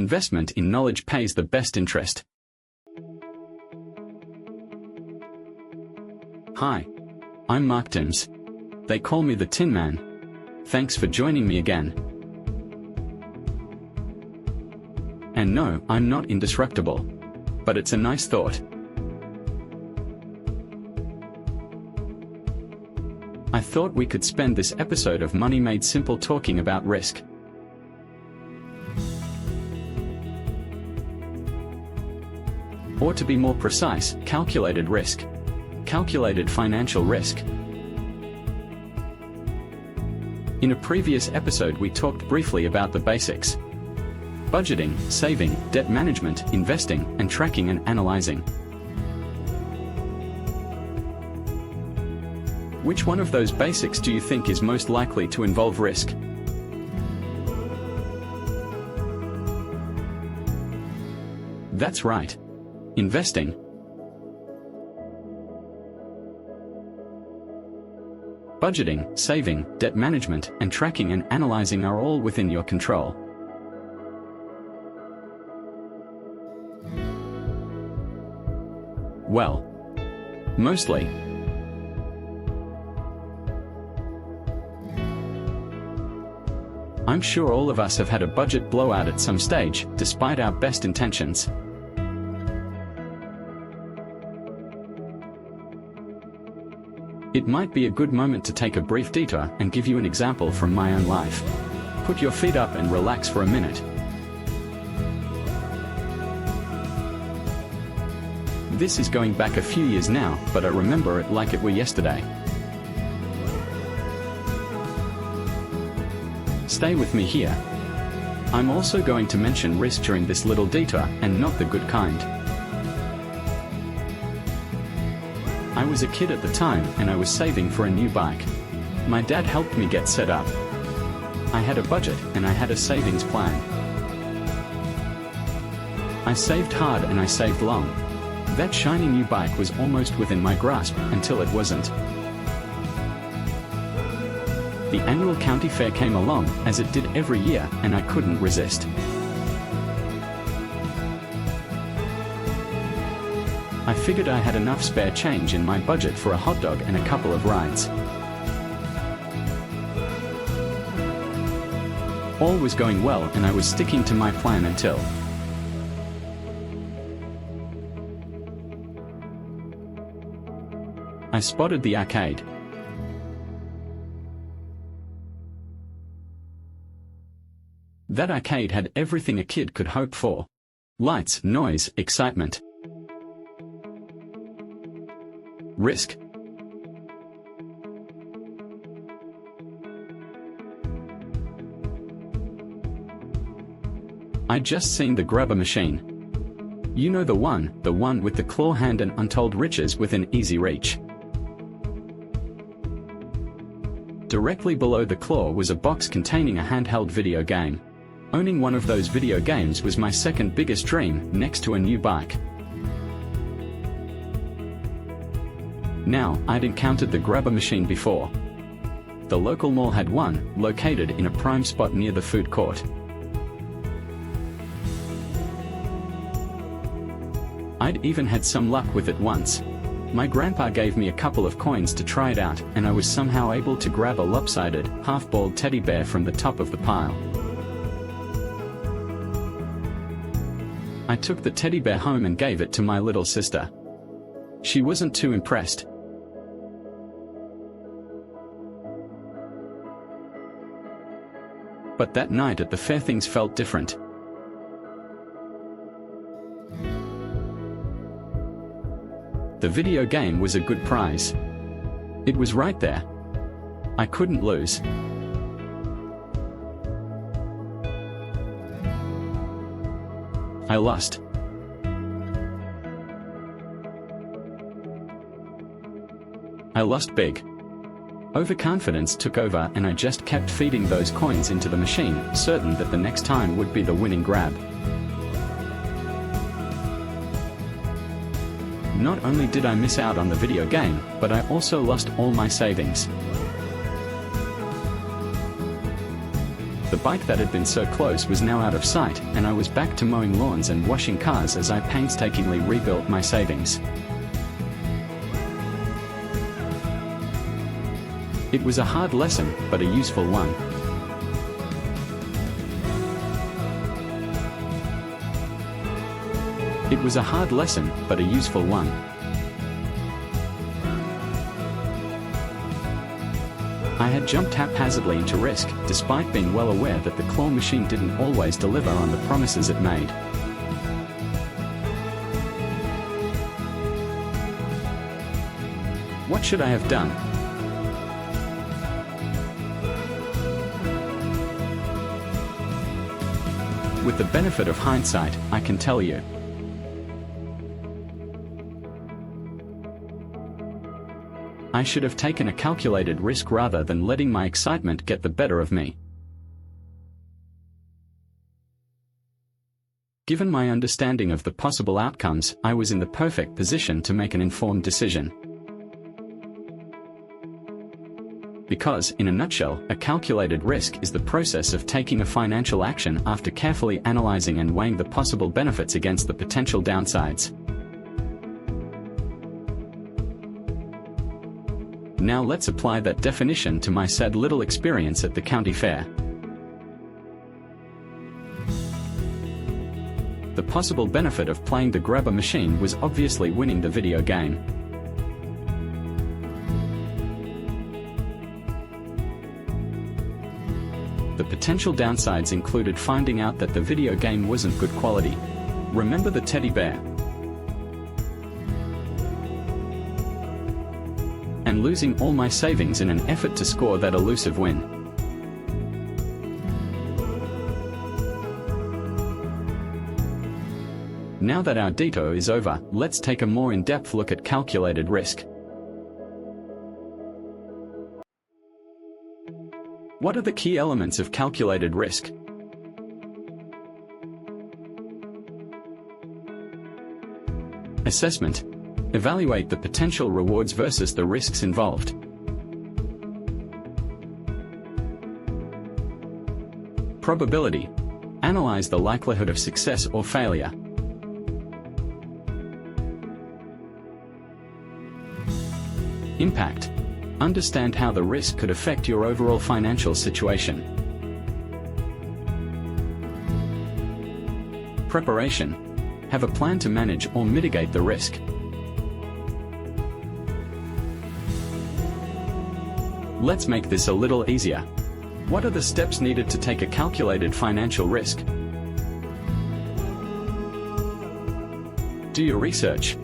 investment in knowledge pays the best interest. Hi. I'm Mark Timms. They call me the Tinman. Thanks for joining me again. And no, I'm not indestructible. But it's a nice thought. I thought we could spend this episode of Money Made Simple talking about risk. Or to be more precise, calculated risk. Calculated financial risk. In a previous episode we talked briefly about the basics. Budgeting, saving, debt management, investing, and tracking and analyzing. Which one of those basics do you think is most likely to involve risk? That's right. Investing. Budgeting, saving, debt management, and tracking and analyzing are all within your control. Well, mostly. I'm sure all of us have had a budget blowout at some stage, despite our best intentions. It might be a good moment to take a brief detour and give you an example from my own life. Put your feet up and relax for a minute. This is going back a few years now, but I remember it like it were yesterday. Stay with me here. I'm also going to mention risk during this little detour, and not the good kind. I was a kid at the time, and I was saving for a new bike. My dad helped me get set up. I had a budget, and I had a savings plan. I saved hard and I saved long. That shiny new bike was almost within my grasp, until it wasn't. The annual county fair came along, as it did every year, and I couldn't resist. I figured I had enough spare change in my budget for a hot dog and a couple of rides. All was going well, and I was sticking to my plan until I spotted the arcade. That arcade had everything a kid could hope for. Lights, noise, excitement. Risk. I'd just seen the grubber machine. You know the one with the claw hand and untold riches within easy reach. Directly below the claw was a box containing a handheld video game. Owning one of those video games was my second biggest dream, next to a new bike. Now, I'd encountered the grubber machine before. The local mall had one, located in a prime spot near the food court. I'd even had some luck with it once. My grandpa gave me a couple of coins to try it out, and I was somehow able to grab a lopsided, half-bald teddy bear from the top of the pile. I took the teddy bear home and gave it to my little sister. She wasn't too impressed. But that night at the fair things felt different. The video game was a good prize. It was right there. I couldn't lose. I lost. I lost big. Overconfidence took over, and I just kept feeding those coins into the machine, certain that the next time would be the winning grab. Not only did I miss out on the video game, but I also lost all my savings. The bike that had been so close was now out of sight, and I was back to mowing lawns and washing cars as I painstakingly rebuilt my savings. It was a hard lesson, but a useful one. It was a hard lesson, but a useful one. I had jumped haphazardly into risk, despite being well aware that the claw machine didn't always deliver on the promises it made. What should I have done? With the benefit of hindsight, I can tell you. I should have taken a calculated risk rather than letting my excitement get the better of me. Given my understanding of the possible outcomes, I was in the perfect position to make an informed decision. Because, in a nutshell, a calculated risk is the process of taking a financial action after carefully analyzing and weighing the possible benefits against the potential downsides. Now let's apply that definition to my sad little experience at the county fair. The possible benefit of playing the grabber machine was obviously winning the video game. The potential downsides included finding out that the video game wasn't good quality. Remember the teddy bear? And losing all my savings in an effort to score that elusive win. Now that our detour is over, let's take a more in-depth look at calculated risk. What are the key elements of calculated risk? Assessment. Evaluate the potential rewards versus the risks involved. Probability. Analyze the likelihood of success or failure. Impact. Understand how the risk could affect your overall financial situation. Preparation. Have a plan to manage or mitigate the risk. Let's make this a little easier. What are the steps needed to take a calculated financial risk? Do your research.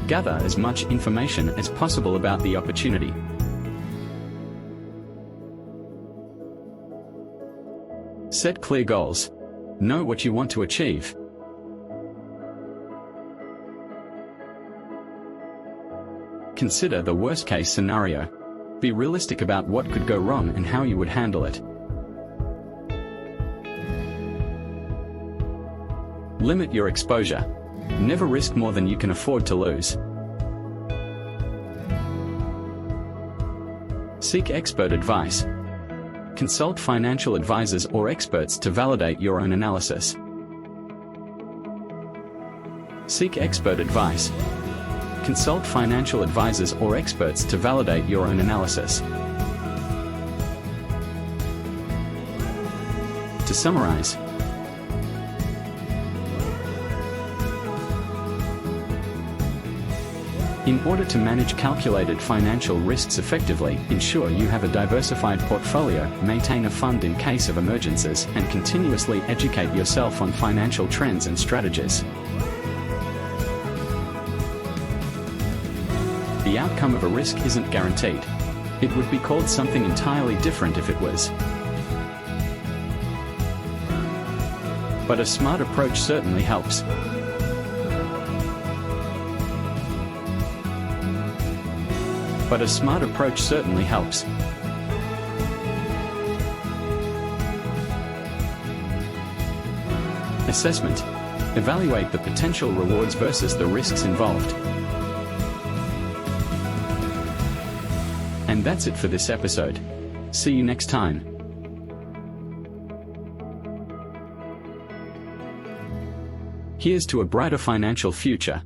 Gather as much information as possible about the opportunity. Set clear goals. Know what you want to achieve. Consider the worst-case scenario. Be realistic about what could go wrong and how you would handle it. Limit your exposure. Never risk more than you can afford to lose. Seek expert advice. Consult financial advisors or experts to validate your own analysis. Seek expert advice. Consult financial advisors or experts to validate your own analysis. To summarize, in order to manage calculated financial risks effectively, ensure you have a diversified portfolio, maintain a fund in case of emergencies, and continuously educate yourself on financial trends and strategies. The outcome of a risk isn't guaranteed. It would be called something entirely different if it was. But a smart approach certainly helps. But a smart approach certainly helps. Assessment. Evaluate the potential rewards versus the risks involved. And that's it for this episode. See you next time. Here's to a brighter financial future.